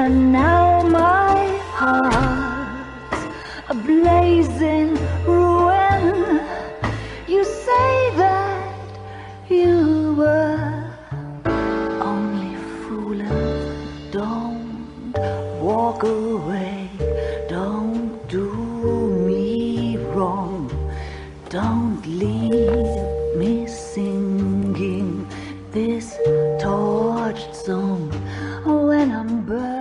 And now my heart's a blazing ruin. You say that you were only fooling. Don't walk away. Don't do me wrong. Don't leave me singing this torched song when I'm burning.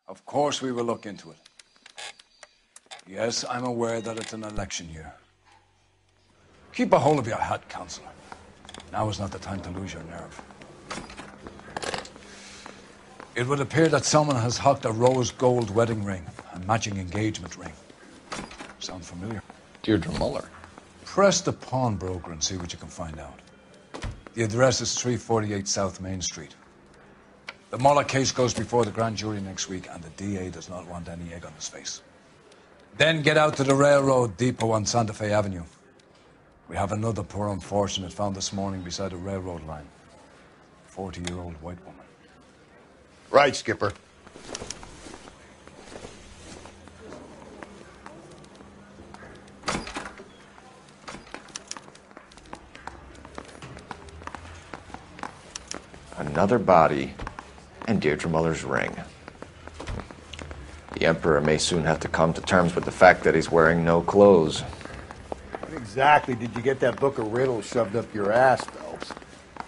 Of course we will look into it. Yes, I'm aware that it's an election year. Keep a hold of your hat, Councillor. Now is not the time to lose your nerve. It would appear that someone has hocked a rose gold wedding ring and matching engagement ring. Sound familiar? Deirdre Muller. Press the pawnbroker and see what you can find out. The address is 348 South Main Street. The Muller case goes before the grand jury next week, and the DA does not want any egg on his face. Then get out to the railroad depot on Santa Fe Avenue. We have another poor unfortunate found this morning beside a railroad line. 40-year-old white woman. Right, Skipper. Another body and Deirdre Muller's ring. The Emperor may soon have to come to terms with the fact that he's wearing no clothes. What exactly did you get that book of riddles shoved up your ass, Phelps?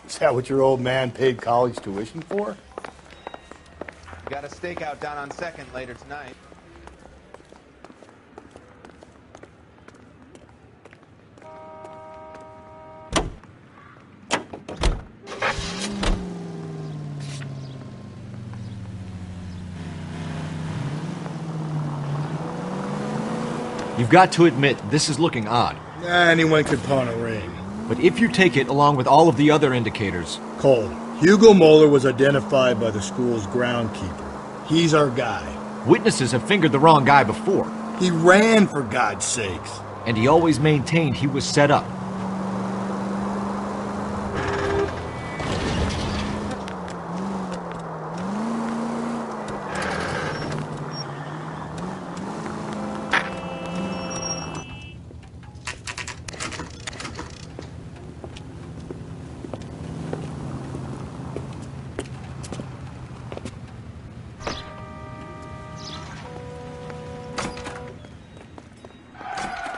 Is that what your old man paid college tuition for? We got a stakeout down on 2nd later tonight. You've got to admit, this is looking odd. Anyone could pawn a ring. But if you take it along with all of the other indicators... Cole, Hugo Moeller was identified by the school's groundkeeper. He's our guy. Witnesses have fingered the wrong guy before. He ran, for God's sakes. And he always maintained he was set up.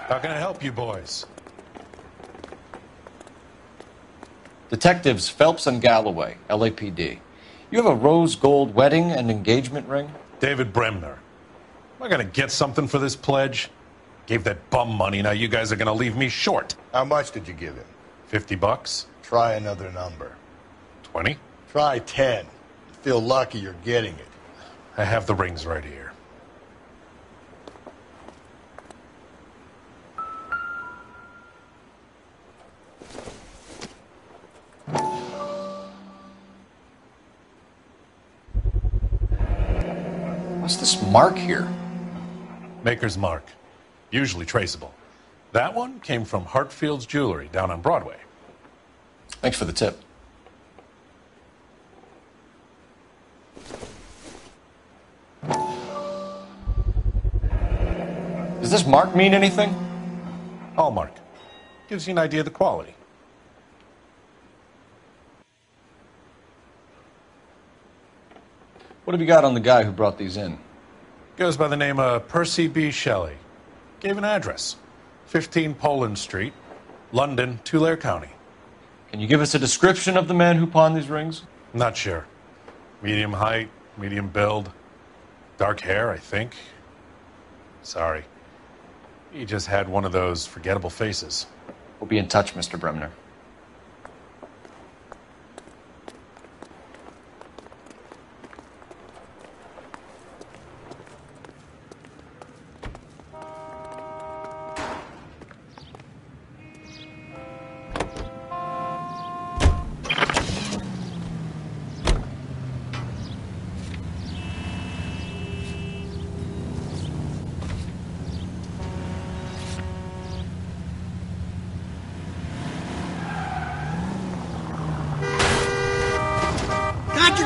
How can I help you boys? Detectives Phelps and Galloway, LAPD. You have a rose gold wedding and engagement ring? David Bremner. Am I going to get something for this pledge? Gave that bum money, now you guys are going to leave me short. How much did you give him? $50? Try another number. 20? Try 10. Feel lucky you're getting it. I have the rings right here. What's this mark here? Maker's mark. Usually traceable. That one came from Hartfield's Jewelry down on Broadway. Thanks for the tip. Does this mark mean anything? Hallmark. Gives you an idea of the quality. What have you got on the guy who brought these in? Goes by the name of Percy B. Shelley. Gave an address. 15 Poland Street, London, Tulare County. Can you give us a description of the man who pawned these rings? Not sure. Medium height, medium build. Dark hair, I think. Sorry. He just had one of those forgettable faces. We'll be in touch, Mr. Bremner.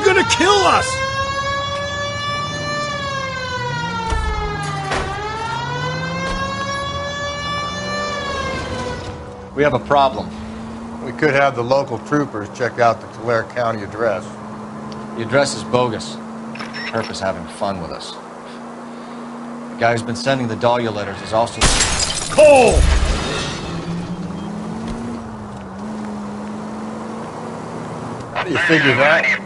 gonna kill us! We have a problem. We could have the local troopers check out the Tulare County address. The address is bogus. Purpose having fun with us. The guy who's been sending the Dahlia letters is also... Cole! How do you figure that?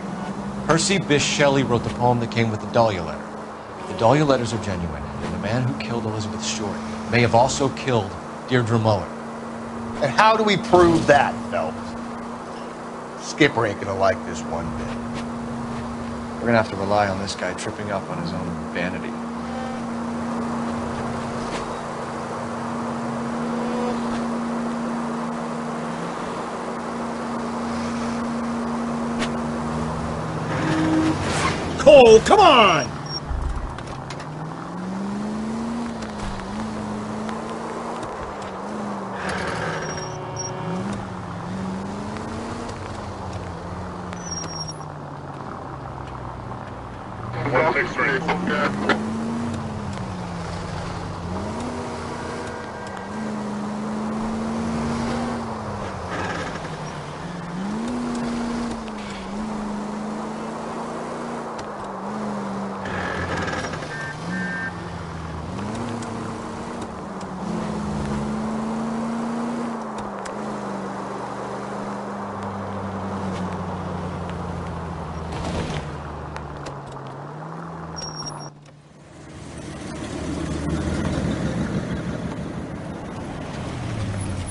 Percy Bysshe Shelley wrote the poem that came with the Dahlia letter. The Dahlia letters are genuine, and the man who killed Elizabeth Short may have also killed Deirdre Muller. And how do we prove that, Phelps? Skipper ain't gonna like this one bit. We're gonna have to rely on this guy tripping up on his own vanity. Cole, come on!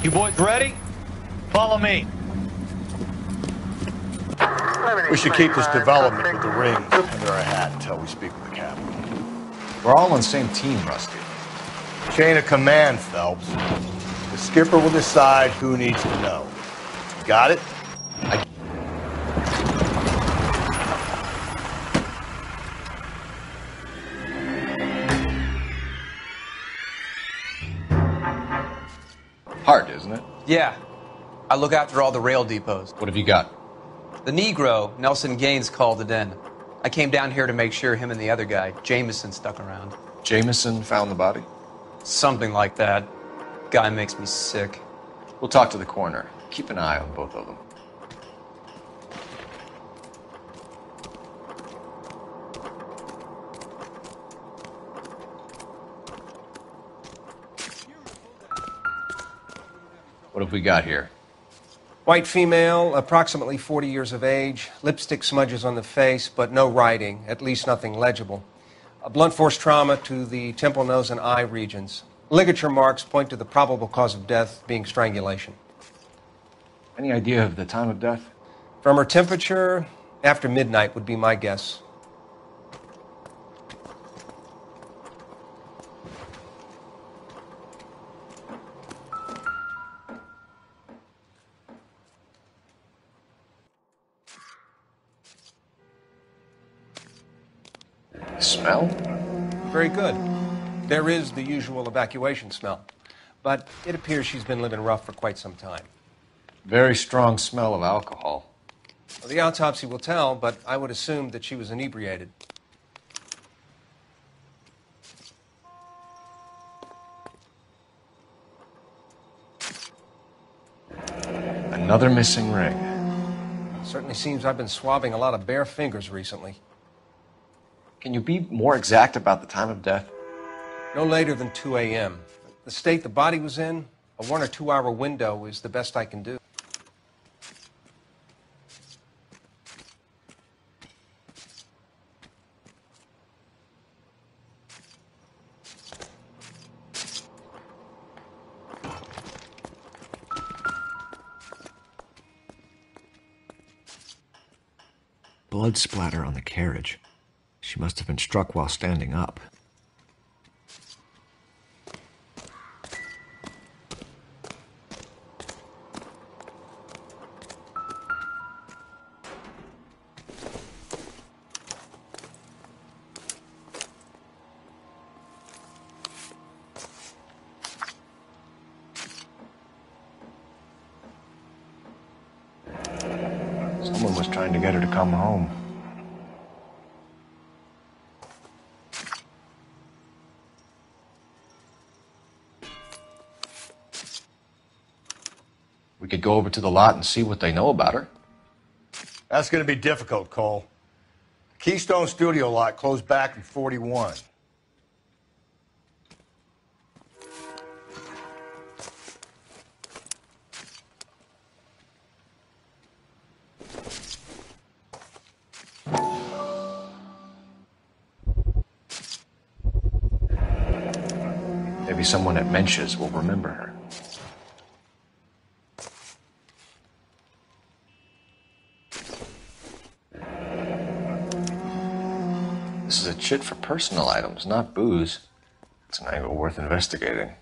You boys ready? Follow me. We should keep this development with the rings under our hat until we speak with the captain. We're all on the same team, Rusty. Chain of command, Phelps. The skipper will decide who needs to know. Got it? Hard, isn't it? Yeah. I look after all the rail depots. What have you got? The Negro, Nelson Gaines, called it in. I came down here to make sure him and the other guy, Jameson, stuck around. Jameson found the body? Something like that. Guy makes me sick. We'll talk to the coroner. Keep an eye on both of them. What have we got here? White female, approximately 40 years of age, lipstick smudges on the face, but no writing, at least nothing legible. A blunt force trauma to the temple, nose, and eye regions. Ligature marks point to the probable cause of death being strangulation. Any idea of the time of death? From her temperature, after midnight would be my guess. Smell? Very good. There is the usual evacuation smell, but it appears she's been living rough for quite some time. Very strong smell of alcohol. Well, the autopsy will tell, but I would assume that she was inebriated. Another missing ring. Certainly seems I've been swabbing a lot of bare fingers recently. Can you be more exact about the time of death? No later than 2 a.m. The state the body was in, a 1 or 2 hour window is the best I can do. Blood splatter on the carriage. She must have been struck while standing up. Someone was trying to get her to come home. could go over to the lot and see what they know about her. That's going to be difficult, Cole. Keystone Studio lot closed back in 41. Maybe someone at Mensch's will remember her. This is a chit for personal items, not booze. It's an angle worth investigating.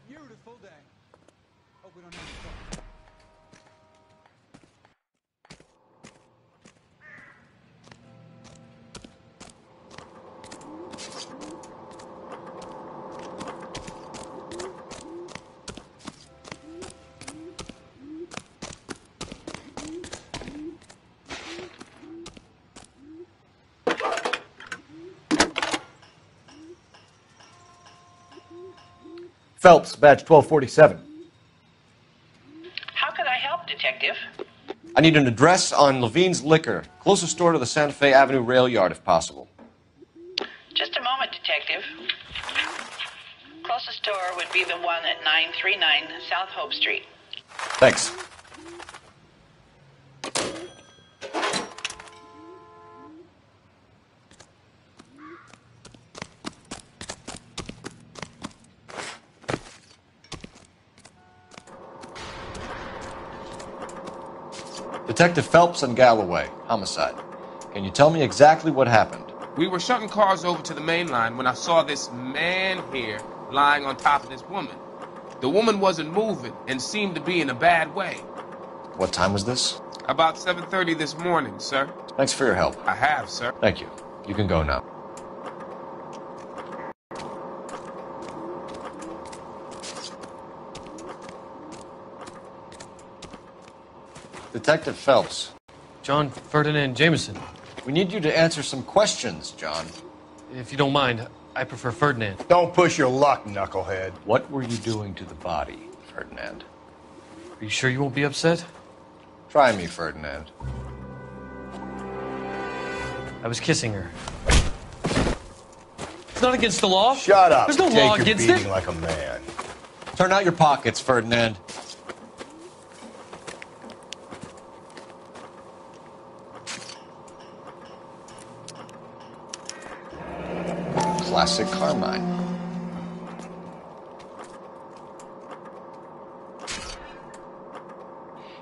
Beautiful day. Hope we don't have to talk. Phelps, badge 1247. How can I help, Detective? I need an address on Levine's Liquor. Closest store to the Santa Fe Avenue rail yard, if possible. Just a moment, Detective. Closest store would be the one at 939 South Hope Street. Thanks. Detective Phelps and Galloway, Homicide. Can you tell me exactly what happened? We were shutting cars over to the main line when I saw this man here lying on top of this woman. The woman wasn't moving and seemed to be in a bad way. What time was this? About 7:30 this morning, sir. Thanks for your help. I have, sir. Thank you. You can go now. Detective Phelps. John Ferdinand Jameson. We need you to answer some questions, John. If you don't mind, I prefer Ferdinand. Don't push your luck, knucklehead. What were you doing to the body, Ferdinand? Are you sure you won't be upset? Try me, Ferdinand. I was kissing her. It's not against the law. Shut up. There's no Take law your against beating it. like a man. Turn out your pockets, Ferdinand. Classic Carmine.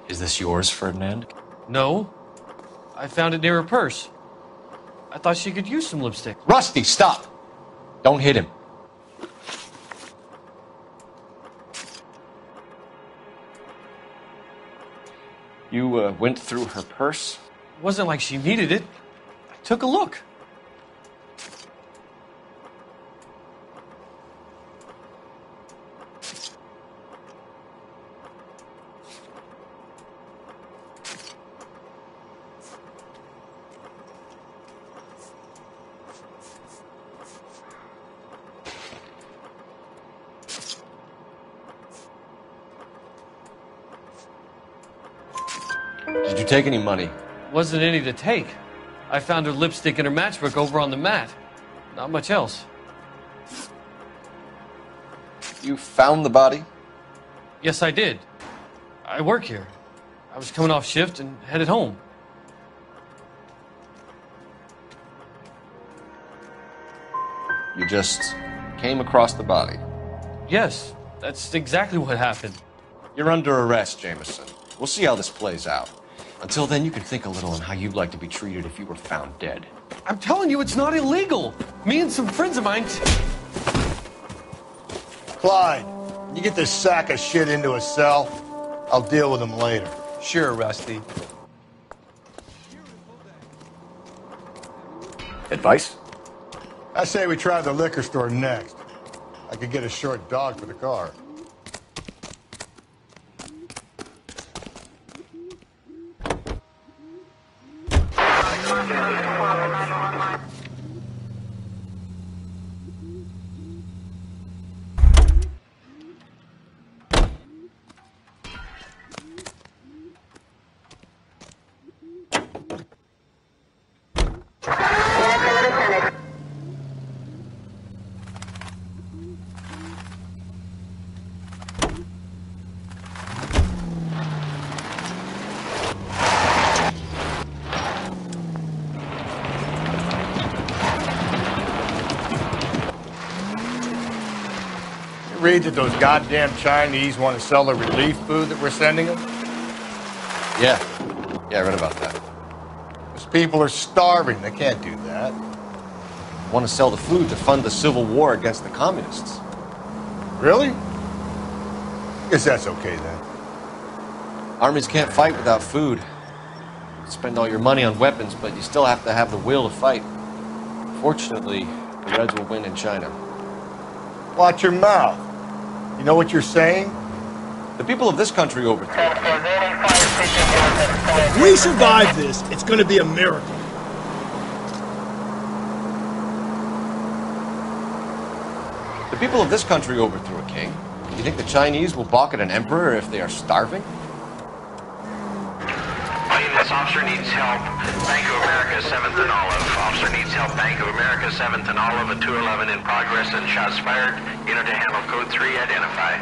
Is this yours, Ferdinand? No. I found it near her purse. I thought she could use some lipstick. Rusty, stop! Don't hit him. You went through her purse? It wasn't like she needed it. I took a look. Did you take any money? Wasn't any to take. I found her lipstick and her matchbook over on the mat. Not much else. You found the body? Yes, I did. I work here. I was coming off shift and headed home. You just came across the body? Yes, that's exactly what happened. You're under arrest, Jameson. We'll see how this plays out. Until then, you can think a little on how you'd like to be treated if you were found dead. I'm telling you, it's not illegal. Me and some friends of mine... Clyde, you get this sack of shit into a cell. I'll deal with him later. Sure, Rusty. Advice? I say we try the liquor store next. I could get a short dog for the car. read that those goddamn Chinese want to sell the relief food that we're sending them? Yeah. Yeah, I read about that. Those people are starving. They can't do that. Want to sell the food to fund the civil war against the communists. Really? Guess that's okay then. Armies can't fight without food. You spend all your money on weapons, but you still have to have the will to fight. Fortunately, the Reds will win in China. Watch your mouth. You know what you're saying? The people of this country overthrew. If we survive this, it's going to be a miracle. The people of this country overthrew a king. Do you think the Chinese will balk at an emperor if they are starving? This officer needs help. Bank of America, 7th and Olive. Officer needs help. Bank of America, 7th and Olive, a 211 in progress and shots fired. Unit to handle code 3, identify.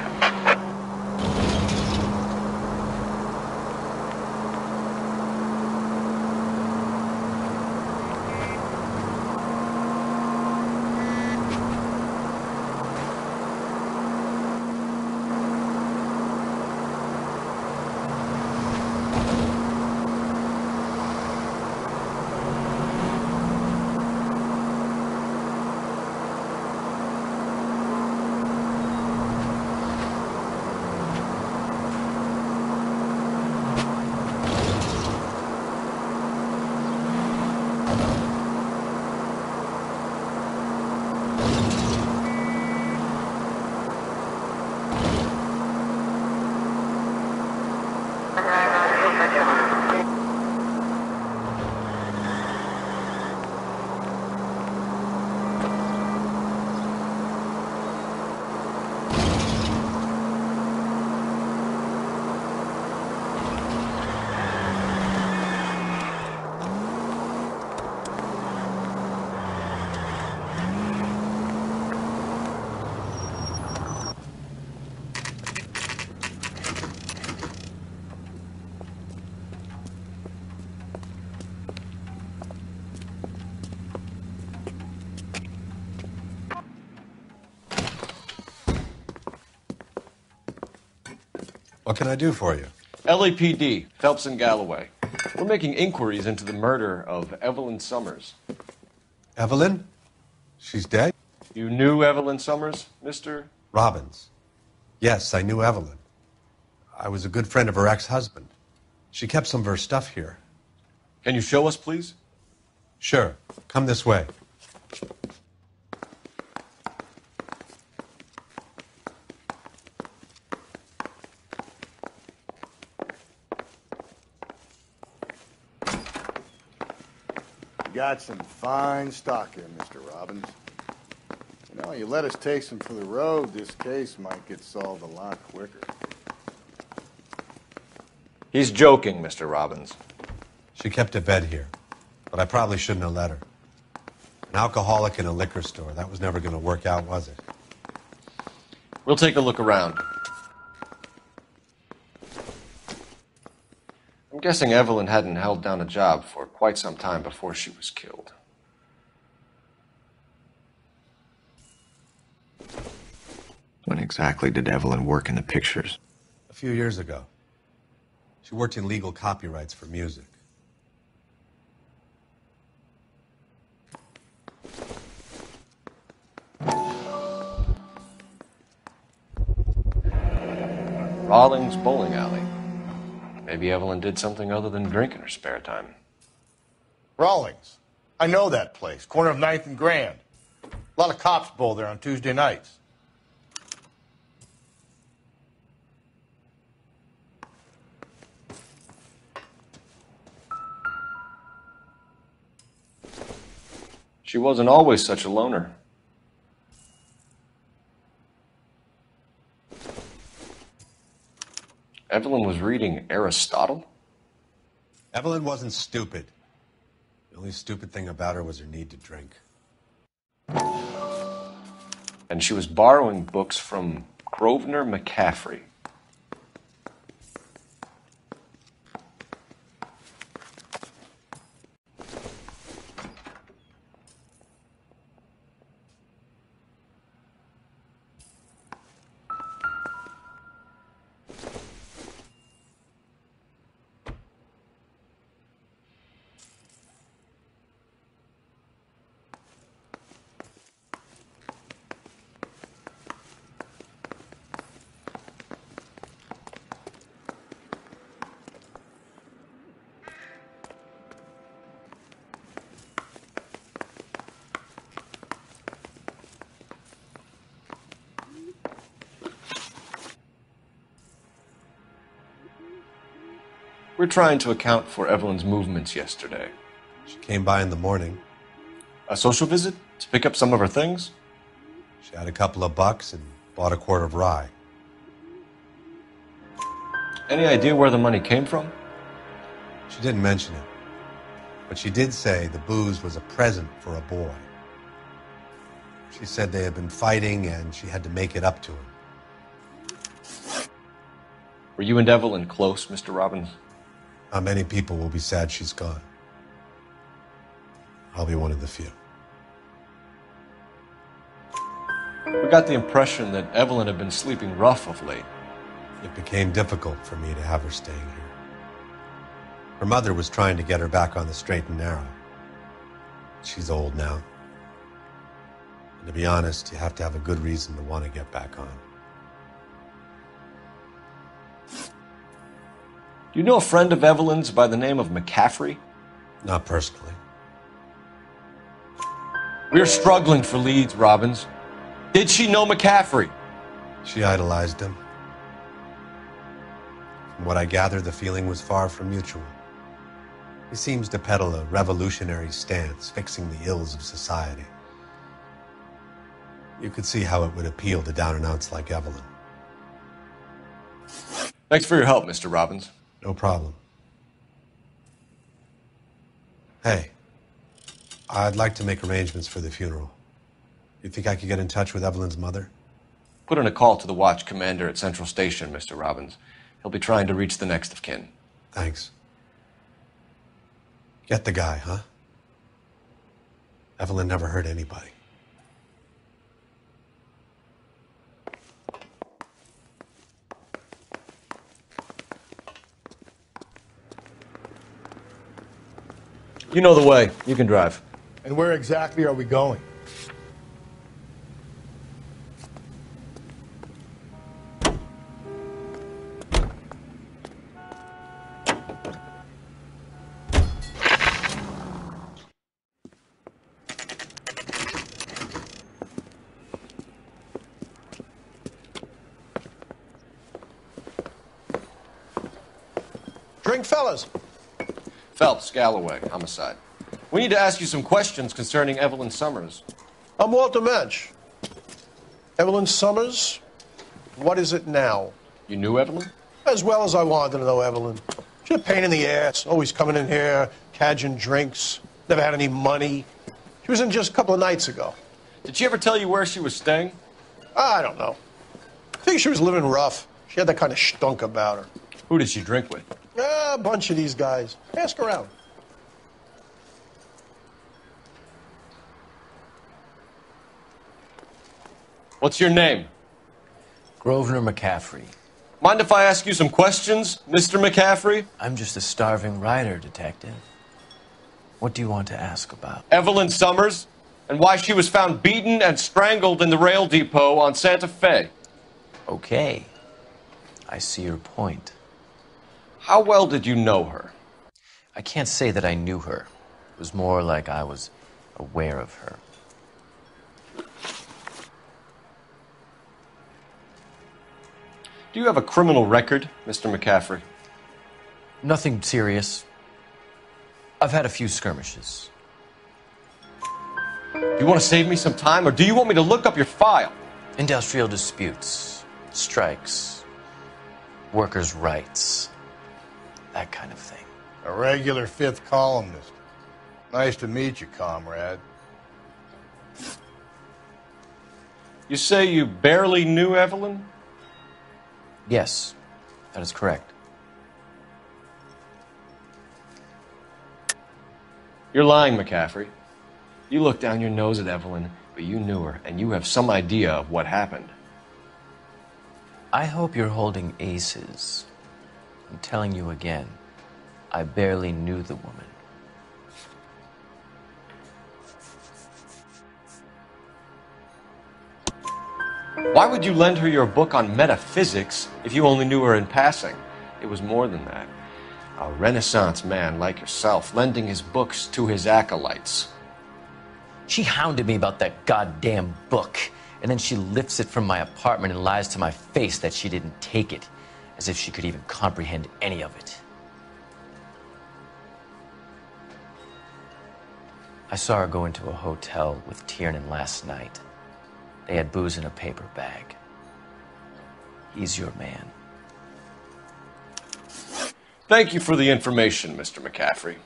What can I do for you? LAPD, Phelps and Galloway. We're making inquiries into the murder of Evelyn Sommers. Evelyn? She's dead? You knew Evelyn Sommers, Mr. Robbins. Yes, I knew Evelyn. I was a good friend of her ex-husband. She kept some of her stuff here. Can you show us, please? Sure. Come this way. Got some fine stock here, Mr. Robbins. You know, you let us take some for the road, this case might get solved a lot quicker. He's joking, Mr. Robbins. She kept a bed here, but I probably shouldn't have let her. An alcoholic in a liquor store, that was never going to work out, was it? We'll take a look around. I'm guessing Evelyn hadn't held down a job for quite some time before she was killed. When exactly did Evelyn work in the pictures? A few years ago. She worked in legal copyrights for music. Rawlings Bowling Alley. Maybe Evelyn did something other than drink in her spare time. Rawlings. I know that place. Corner of 9th and Grand. A lot of cops bowl there on Tuesday nights. She wasn't always such a loner. Evelyn was reading Aristotle? Evelyn wasn't stupid. The only stupid thing about her was her need to drink. And she was borrowing books from Grosvenor McCaffrey. We're trying to account for Evelyn's movements yesterday. She came by in the morning. A social visit to pick up some of her things? She had a couple of bucks and bought a quart of rye. Any idea where the money came from? She didn't mention it, but she did say the booze was a present for a boy. She said they had been fighting and she had to make it up to him. Were you and Evelyn close, Mr. Robbins? Many people will be sad she's gone. I'll be one of the few. We got the impression that Evelyn had been sleeping rough of late. It became difficult for me to have her staying here. Her mother was trying to get her back on the straight and narrow. She's old now. And to be honest, you have to have a good reason to want to get back on. Do you know a friend of Evelyn's by the name of McCaffrey? Not personally. We're struggling for leads, Robbins. Did she know McCaffrey? She idolized him. From what I gather, the feeling was far from mutual. He seems to peddle a revolutionary stance, fixing the ills of society. You could see how it would appeal to down-and-outs like Evelyn. Thanks for your help, Mr. Robbins. No problem. Hey, I'd like to make arrangements for the funeral. You think I could get in touch with Evelyn's mother? Put in a call to the watch commander at Central Station, Mr. Robbins. He'll be trying to reach the next of kin. Thanks. Get the guy, huh? Evelyn never hurt anybody. You know the way. You can drive. And where exactly are we going? Drink, fellas. Phelps, Galloway, Homicide. We need to ask you some questions concerning Evelyn Sommers. I'm Walter Mensch. Evelyn Sommers, what is it now? You knew Evelyn? As well as I wanted to know Evelyn. She's a pain in the ass, always coming in here, cadging drinks, never had any money. She was in just a couple of nights ago. Did she ever tell you where she was staying? I don't know. I think she was living rough. She had that kind of stunk about her. Who did she drink with? A bunch of these guys. Ask around. What's your name? Grosvenor McCaffrey. Mind if I ask you some questions, Mr. McCaffrey? I'm just a starving writer, Detective. What do you want to ask about? Evelyn Sommers, and why she was found beaten and strangled in the rail depot on Santa Fe. Okay. I see your point. How well did you know her? I can't say that I knew her. It was more like I was aware of her. Do you have a criminal record, Mr. McCaffrey? Nothing serious. I've had a few skirmishes. Do you want to save me some time, or do you want me to look up your file? Industrial disputes, strikes, workers' rights, that kind of thing. A regular fifth columnist. Nice to meet you, comrade. You say you barely knew Evelyn? Yes, that is correct. You're lying, McCaffrey. You looked down your nose at Evelyn, but you knew her, and you have some idea of what happened. I hope you're holding aces. I'm telling you again, I barely knew the woman. Why would you lend her your book on metaphysics if you only knew her in passing? It was more than that. A Renaissance man like yourself lending his books to his acolytes. She hounded me about that goddamn book, and then she lifts it from my apartment and lies to my face that she didn't take it, as if she could even comprehend any of it. I saw her go into a hotel with Tiernan last night. They had booze in a paper bag. He's your man. Thank you for the information, Mr. McCaffrey.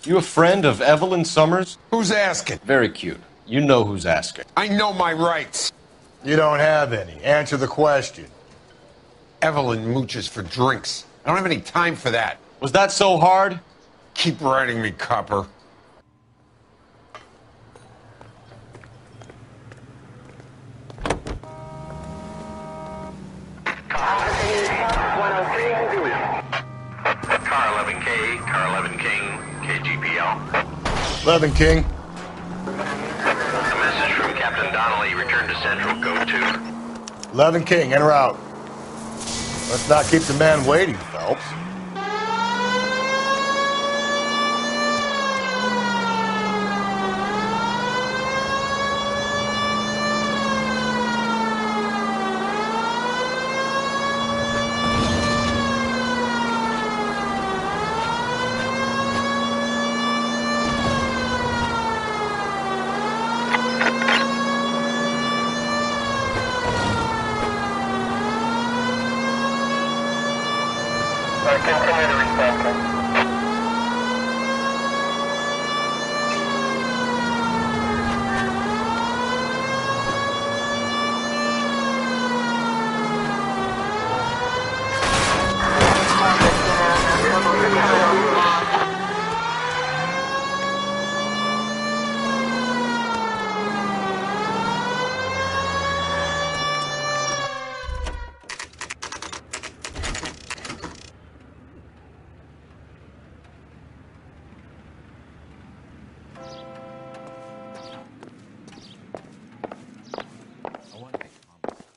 You a friend of Evelyn Sommers? Who's asking? Very cute. You know who's asking. I know my rights. You don't have any. Answer the question. Evelyn mooches for drinks. I don't have any time for that. Was that so hard? Keep writing me, copper. Car 11K, Car 11 King, KGPL. 11 King. A message from Captain Donnelly. Return to Central. Go to. 11 King, en route. Let's not keep the man waiting, Phelps.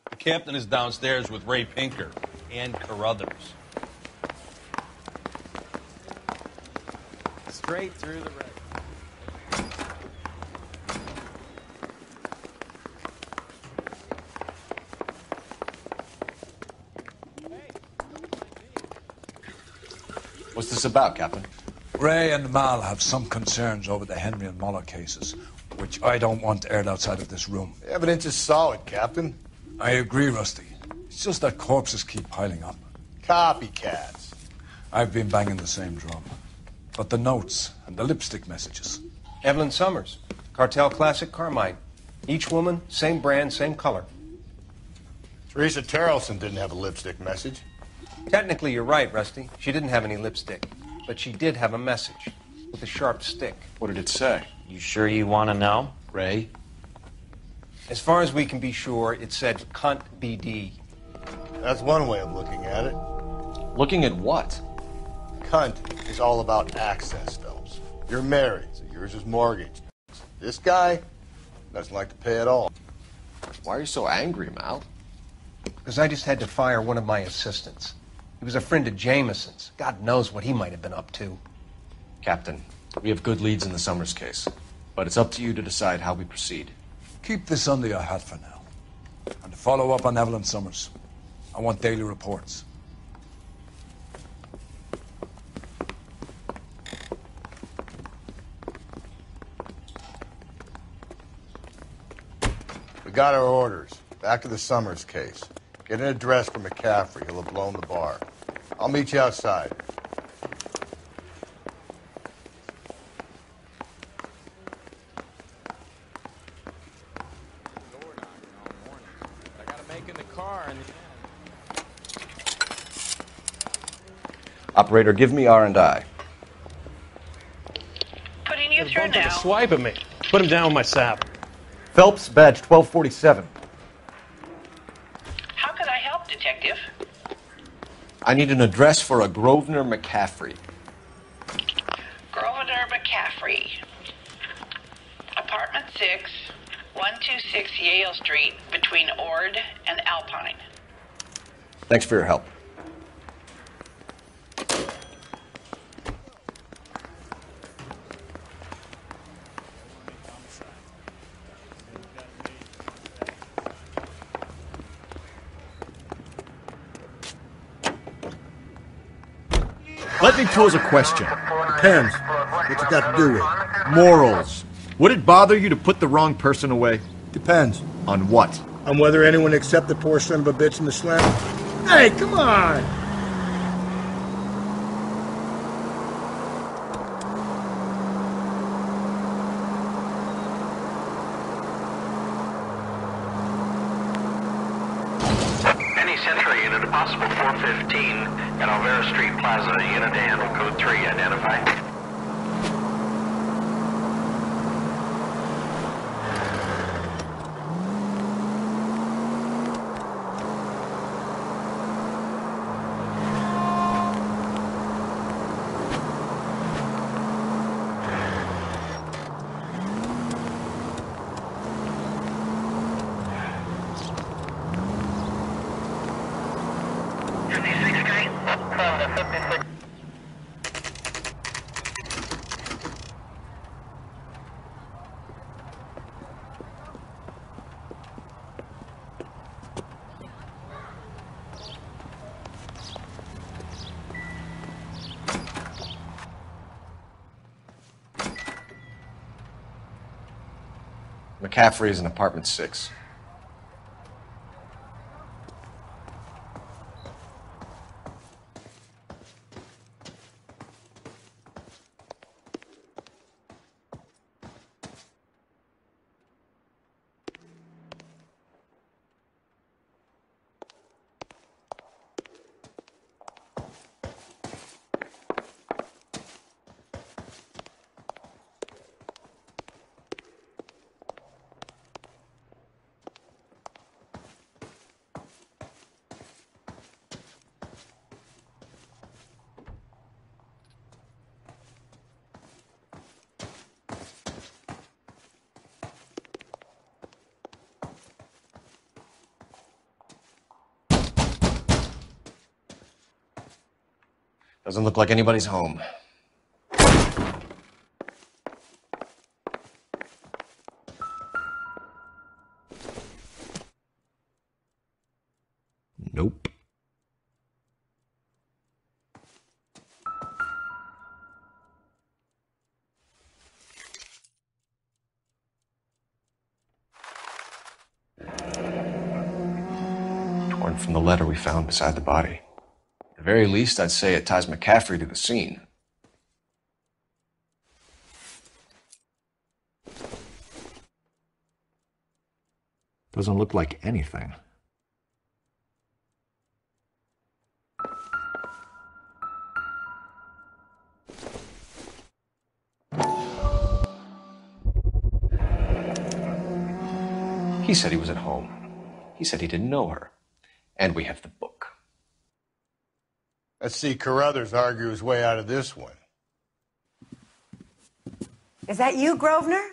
The captain is downstairs with Ray Pinker and Carruthers. Straight through the red. What's this about, Captain? Ray and Mal have some concerns over the Henry and Muller cases, which I don't want aired outside of this room. The evidence is solid, Captain. I agree, Rusty. It's just that corpses keep piling up. Copycats. I've been banging the same drum. But the notes and the lipstick messages. Evelyn Sommers, Cartel Classic Carmine. Each woman, same brand, same color. Teresa Terrelson didn't have a lipstick message. Technically, you're right, Rusty. She didn't have any lipstick. But she did have a message with a sharp stick. What did it say? You sure you want to know? Ray? As far as we can be sure, it said cunt BD. That's one way of looking at it. Looking at what? Cunt is all about access, Phelps. You're married, so yours is mortgaged. This guy doesn't like to pay at all. Why are you so angry, Mal? Because I just had to fire one of my assistants. He was a friend of Jameson's. God knows what he might have been up to. Captain, we have good leads in the Sommers case, but it's up to you to decide how we proceed. Keep this under your hat for now. And to follow up on Evelyn Sommers, I want daily reports. We got our orders. Back to the Sommers case. Get an address for McCaffrey. He'll have blown the bar. I'll meet you outside. Operator, give me R&I. Putting you through now. Swipe at me. Put him down with my sap. Phelps, badge 1247. How could I help, Detective? I need an address for a Grosvenor McCaffrey. Grosvenor McCaffrey. Apartment 6, 126 Yale Street, between Ord and Alpine. Thanks for your help. Let me pose a question. Depends. What's it got to do with it? Morals. Would it bother you to put the wrong person away? Depends. On what? On whether anyone except the poor son of a bitch in the slam. Hey, come on! Any Century unit, a possible 415 at Alvera Street Plaza. Unit to handle code 3, identify. McCaffrey is in apartment 6. Doesn't look like anybody's home. Nope. Torn from the letter we found beside the body. At the very least, I'd say it ties McCaffrey to the scene. Doesn't look like anything. He said he was at home. He said he didn't know her. And we have the book. Let's see Carruthers argue his way out of this one. Is that you, Grosvenor?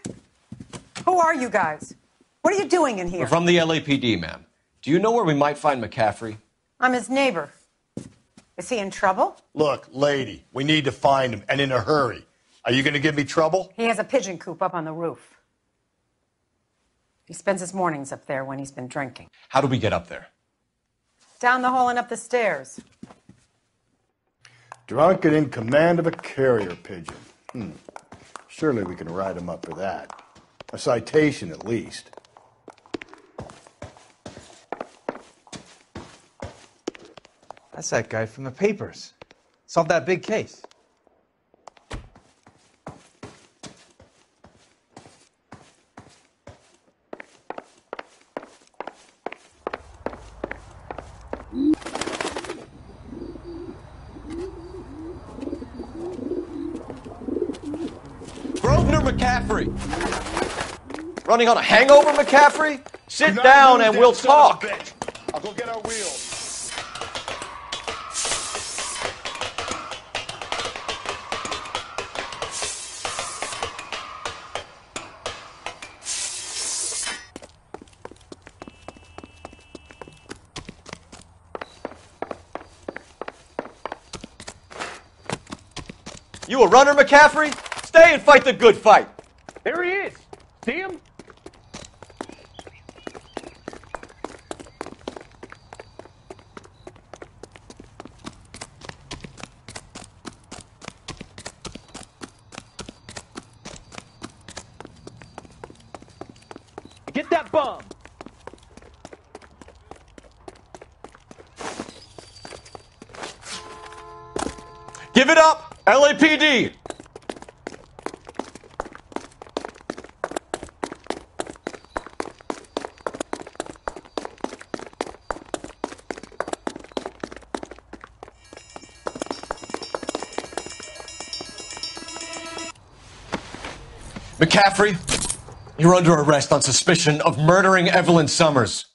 Who are you guys? What are you doing in here? We're from the LAPD, ma'am. Do you know where we might find McCaffrey? I'm his neighbor. Is he in trouble? Look, lady, we need to find him, and in a hurry. Are you going to give me trouble? He has a pigeon coop up on the roof. He spends his mornings up there when he's been drinking. How do we get up there? Down the hall and up the stairs. Drunk and in command of a carrier pigeon. Surely we can write him up for that. A citation, at least. That's that guy from the papers. Solved that big case. Grosvenor McCaffrey! Running on a hangover, McCaffrey? Sit down and we'll talk. I'll go get our wheels. You a runner, McCaffrey? Stay and fight the good fight. There he is. See him? Get that bomb! Give it up! LAPD! McCaffrey, you're under arrest on suspicion of murdering Evelyn Sommers.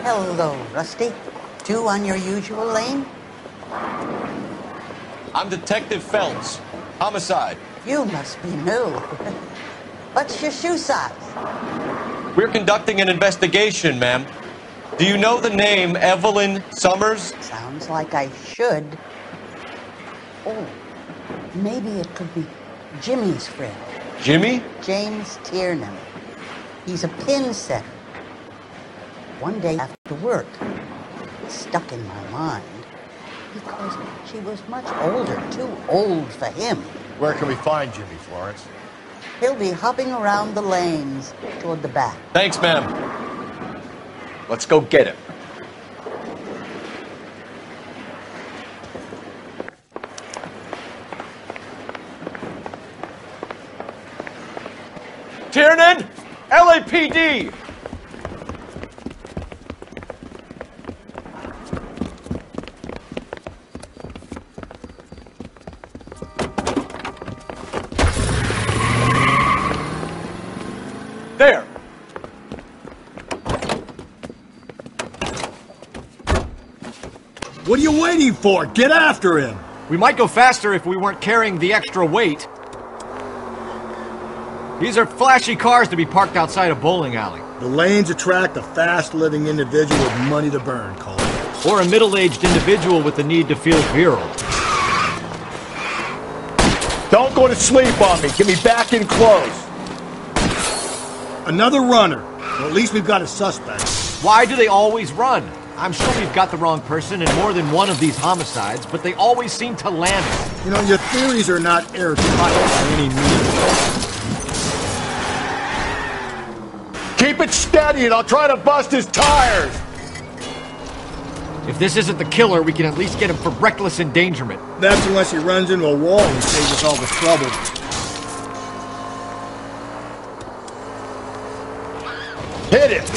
Hello, Rusty. Two on your usual lane? I'm Detective Phelps. Homicide. You must be new. What's your shoe size? We're conducting an investigation, ma'am. Do you know the name Evelyn Sommers? Sounds like I should. Oh, maybe it could be Jimmy's friend. Jimmy? James Tiernan. He's a pin setter. One day after work, it stuck in my mind because she was much older, too old for him. Where can we find Jimmy, Florence? He'll be hopping around the lanes toward the back. Thanks, ma'am. Let's go get him. Tiernan! LAPD! There! What are you waiting for? Get after him! We might go faster if we weren't carrying the extra weight. These are flashy cars to be parked outside a bowling alley. The lanes attract a fast-living individual with money to burn, Cole. Or a middle-aged individual with the need to feel virile. Don't go to sleep on me. Get me back in close. Another runner. Well, at least we've got a suspect. Why do they always run? I'm sure we've got the wrong person in more than one of these homicides, but they always seem to land it. You know, your theories are not airtight by any means. Keep it steady and I'll try to bust his tires. If this isn't the killer, we can at least get him for reckless endangerment. That's unless he runs into a wall and saves us all the trouble. Hit it!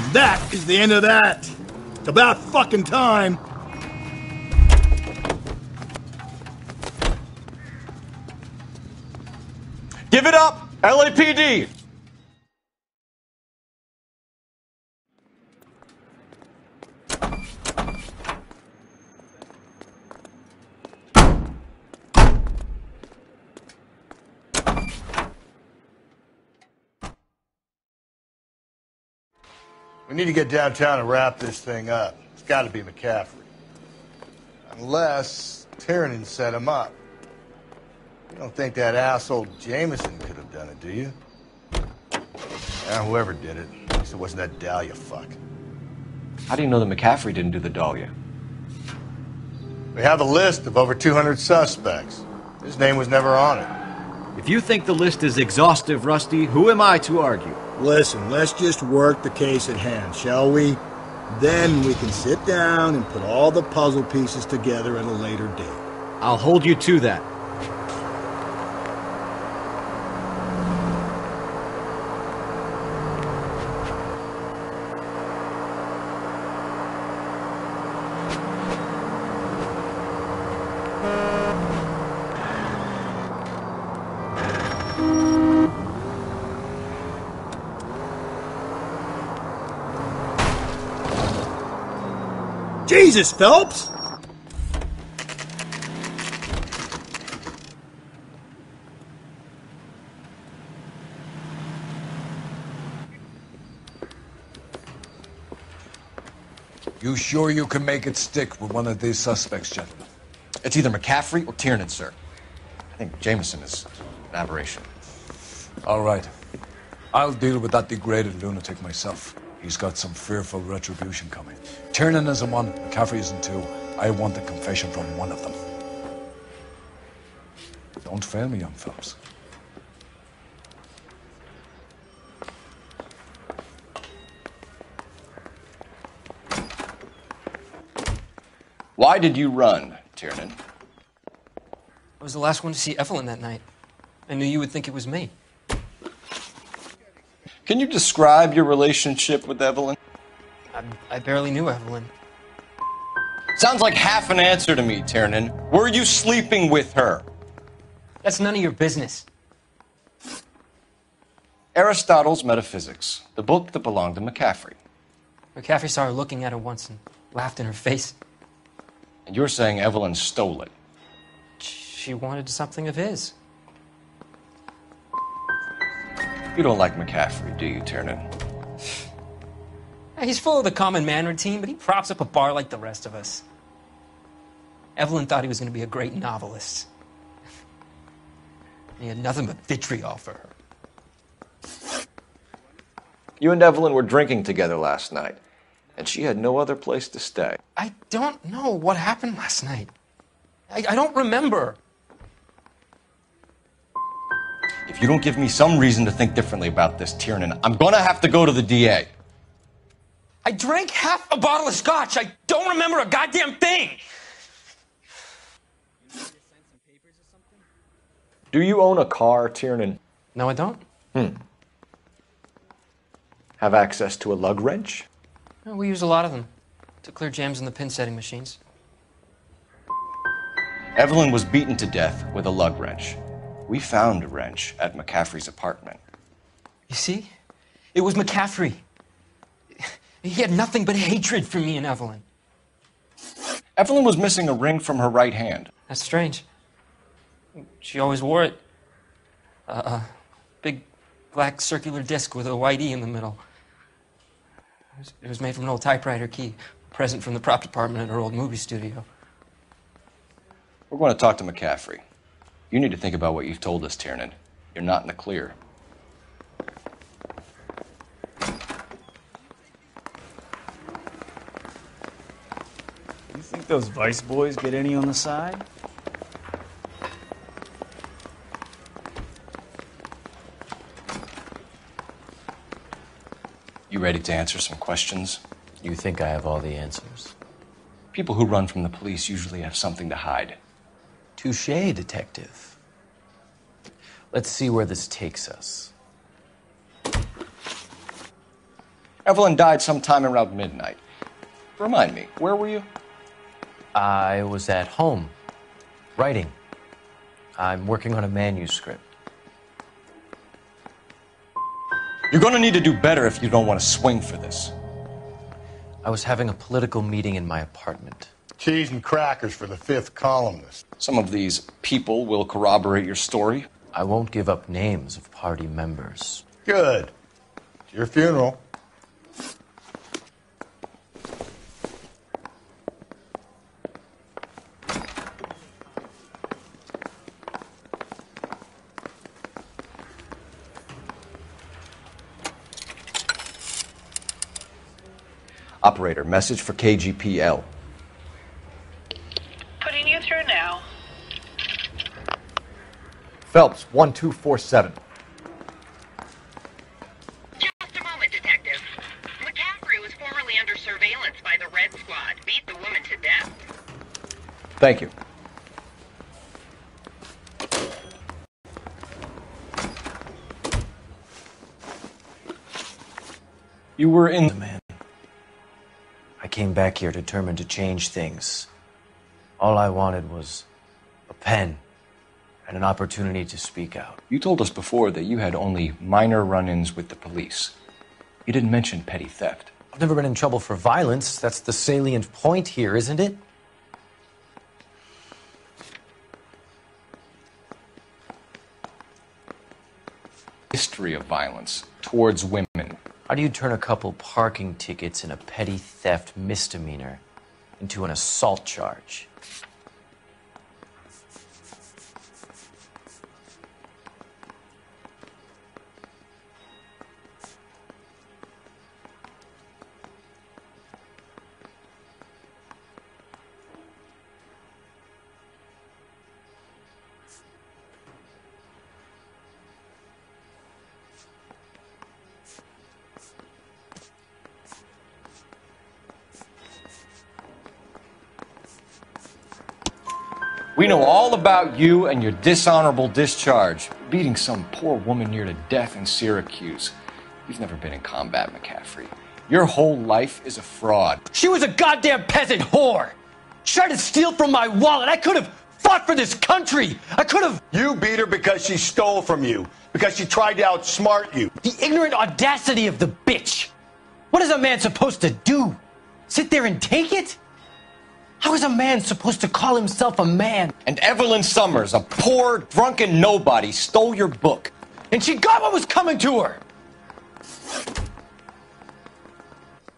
And that is the end of that. It's about fucking time. Give it up, LAPD! We need to get downtown and wrap this thing up. It's got to be McCaffrey. Unless Tiernan set him up. You don't think that asshole Jameson could have done it, do you? Whoever did it. At least it wasn't that Dahlia fuck. How do you know that McCaffrey didn't do the Dahlia? We have a list of over 200 suspects. His name was never on it. If you think the list is exhaustive, Rusty, who am I to argue? Listen, let's just work the case at hand, shall we? Then we can sit down and put all the puzzle pieces together at a later date. I'll hold you to that. Jesus, Phelps! You sure you can make it stick with one of these suspects, gentlemen? It's either McCaffrey or Tiernan, sir. I think Jameson is an aberration. All right. I'll deal with that degraded lunatic myself. He's got some fearful retribution coming. Tiernan isn't one, McCaffrey isn't two. I want the confession from one of them. Don't fail me, young Phelps. Why did you run, Tiernan? I was the last one to see Evelyn that night. I knew you would think it was me. Can you describe your relationship with Evelyn? I barely knew Evelyn. Sounds like half an answer to me, Tiernan. Were you sleeping with her? That's none of your business. Aristotle's Metaphysics, the book that belonged to McCaffrey. McCaffrey saw her looking at her once and laughed in her face. And you're saying Evelyn stole it? She wanted something of his. You don't like McCaffrey, do you, Tiernan? He's full of the common man routine, but he props up a bar like the rest of us. Evelyn thought he was going to be a great novelist. He had nothing but vitriol for her. You and Evelyn were drinking together last night, and she had no other place to stay. I don't know what happened last night. I don't remember. If you don't give me some reason to think differently about this, Tiernan, I'm gonna have to go to the DA. I drank half a bottle of scotch. I don't remember a goddamn thing. Do you own a car, Tiernan? No, I don't. Have access to a lug wrench? Well, we use a lot of them to clear jams in the pin setting machines. Evelyn was beaten to death with a lug wrench. We found a wrench at McCaffrey's apartment. You see? It was McCaffrey. He had nothing but hatred for me and Evelyn. Evelyn was missing a ring from her right hand. That's strange. She always wore it. A big black circular disc with a white E in the middle. It was made from an old typewriter key, a present from the prop department at her old movie studio. We're going to talk to McCaffrey. You need to think about what you've told us, Tiernan. You're not in the clear. You think those Vice boys get any on the side? You ready to answer some questions? You think I have all the answers? People who run from the police usually have something to hide. Touché, detective. Let's see where this takes us. Evelyn died sometime around midnight. Remind me, where were you? I was at home, writing. I'm working on a manuscript. You're gonna need to do better if you don't want to swing for this. I was having a political meeting in my apartment. Cheese and crackers for the 5th columnist. Some of these people will corroborate your story. I won't give up names of party members. Good. It's your funeral. Operator, message for KGPL. Putting you through now. Phelps, 1247. Just a moment, Detective. McCaffrey was formerly under surveillance by the Red Squad. Beat the woman to death. Thank you. You were in the man. I came back here determined to change things. All I wanted was a pen and an opportunity to speak out. You told us before that you had only minor run-ins with the police. You didn't mention petty theft. I've never been in trouble for violence. That's the salient point here, isn't it? History of violence towards women. How do you turn a couple parking tickets and a petty theft misdemeanor into an assault charge? We know all about you and your dishonorable discharge, beating some poor woman near to death in Syracuse. You've never been in combat, McCaffrey. Your whole life is a fraud. She was a goddamn peasant whore. She tried to steal from my wallet. I could have fought for this country. I could have... You beat her because she stole from you. Because she tried to outsmart you. The ignorant audacity of the bitch. What is a man supposed to do? Sit there and take it? How is a man supposed to call himself a man? And Evelyn Sommers, a poor, drunken nobody, stole your book. And she got what was coming to her.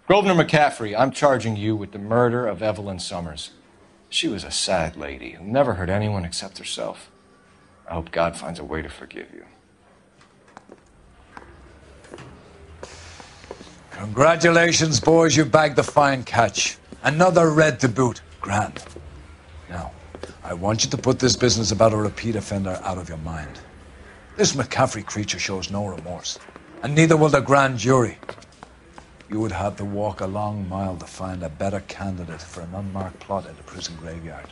Grosvenor McCaffrey, I'm charging you with the murder of Evelyn Sommers. She was a sad lady who never hurt anyone except herself. I hope God finds a way to forgive you. Congratulations, boys. You bagged the fine catch. Another red to boot. Grand. Now, I want you to put this business about a repeat offender out of your mind. This McCaffrey creature shows no remorse, and neither will the grand jury. You would have to walk a long mile to find a better candidate for an unmarked plot in the prison graveyard.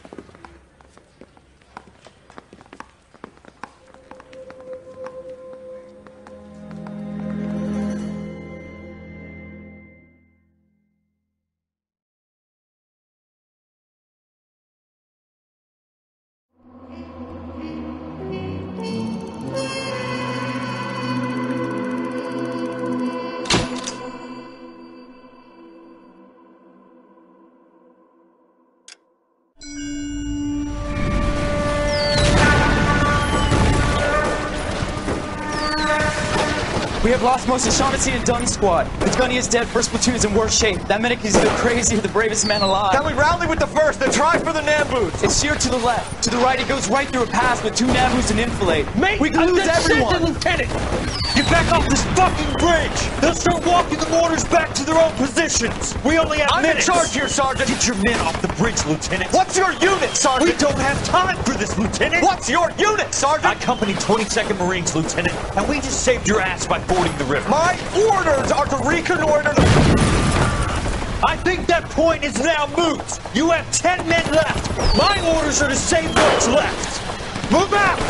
We have lost most of Shaughnessy and Dunn's squad. The gunny is dead. First platoon is in worse shape. That medic is either crazy or the bravest man alive. Then we rally with the first and try for the Nambus. It's sheer to the left. To the right, it goes right through a pass with 2 Nabus and enfilade. Mate, we can lose everyone. Lieutenant, get back off this fucking bridge. They'll start walking the mortars back to their own positions. We only have minutes. I'm in charge here, Sergeant. Get your men off the bridge, Lieutenant. What's your unit, Sergeant? We don't have time for this, Lieutenant. What's your unit, Sergeant? I company 22nd Marines, Lieutenant, and we just saved your ass by fording the river. My orders are to reconnoiter the... I think that point is now moot. You have 10 men left. My orders are to save what's left. Move out!